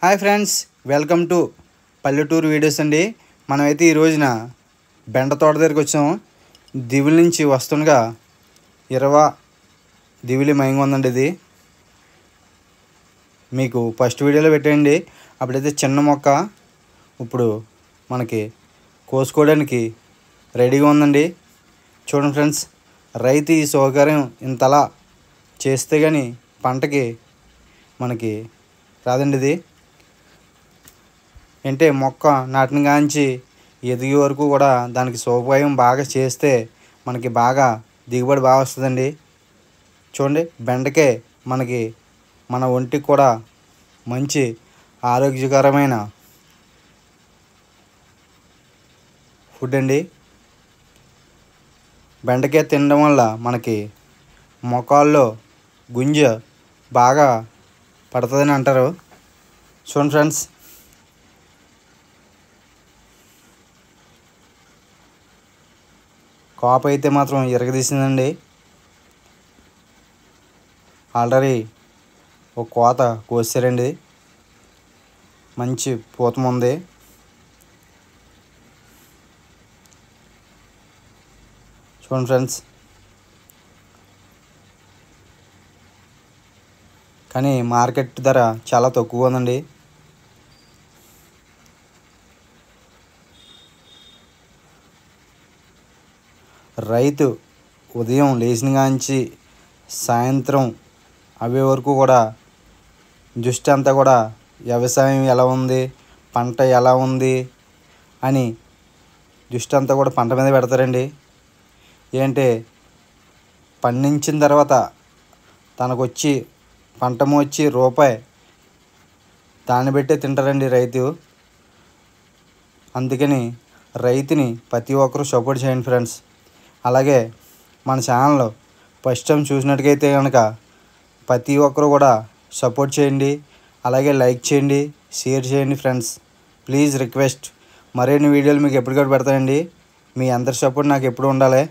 Hi friends, welcome to పల్లెటూరు videos అండి. మనమైతే ఈ రోజున బెండ తోట దగ్గరికి వచ్చాము. దివుల నుంచి వస్తుండగా దివిలి మయంగా ఉందండి. ఇది మీకు ఫస్ట్ వీడియోలో పెట్టండి. అప్పుడైతే చిన్న మొక్క ఇప్పుడు మనకి కోసుకోవడానికి రెడీగా ఉందండి. చూడండి ఫ్రెండ్స్, రైతు ఈ సౌకర్యం ఇంతలా చేస్తే కానీ పంటకి మనకి రాదండి. ఇది అంటే మొక్క నాటిన కాంచి ఎదిగే వరకు కూడా దానికి సౌకర్యం బాగా చేస్తే మనకి బాగా దిగుబడి బాగా వస్తుందండి. చూడండి, బెండకే మనకి మన ఒంటికి కూడా మంచి ఆరోగ్యకరమైన ఫుడ్ అండి. బెండకాయ తినడం వల్ల మనకి మొక్కల్లో గుంజ బాగా పడుతుందని అంటారు. చూడండి ఫ్రెండ్స్, కాపు అయితే మాత్రం ఇరగదీసిందండి. ఆల్రెడీ ఒక కోత కోసారండి. మంచి పూతం ఉంది. చూడండి ఫ్రెండ్స్, కానీ మార్కెట్ ధర చాలా తక్కువ ఉందండి. రైతు ఉదయం లేచిన కాంచి సాయంత్రం అవే వరకు కూడా దృష్టి అంతా కూడా వ్యవసాయం ఎలా ఉంది, పంట ఎలా ఉంది అని దృష్టి అంతా కూడా పంట మీద పెడతారండి. ఏంటంటే పండించిన తర్వాత తనకు వచ్చి పంటము వచ్చి రూపాయి దాన్ని పెట్టే తింటారండి రైతు. అందుకని రైతుని ప్రతి ఒక్కరూ సపోర్ట్ చేయండి ఫ్రెండ్స్. అలాగే మన ఛానల్లో ఫస్ట్ టైం చూసినట్టుగైతే కనుక ప్రతి ఒక్కరు కూడా సపోర్ట్ చేయండి. అలాగే లైక్ చేయండి, షేర్ చేయండి ఫ్రెండ్స్. Please request. మరిన్ని వీడియోలు మీకు ఎప్పటికప్పుడు పెడతానండి. మీ అందరి సపోర్ట్ నాకు ఎప్పుడు ఉండాలి.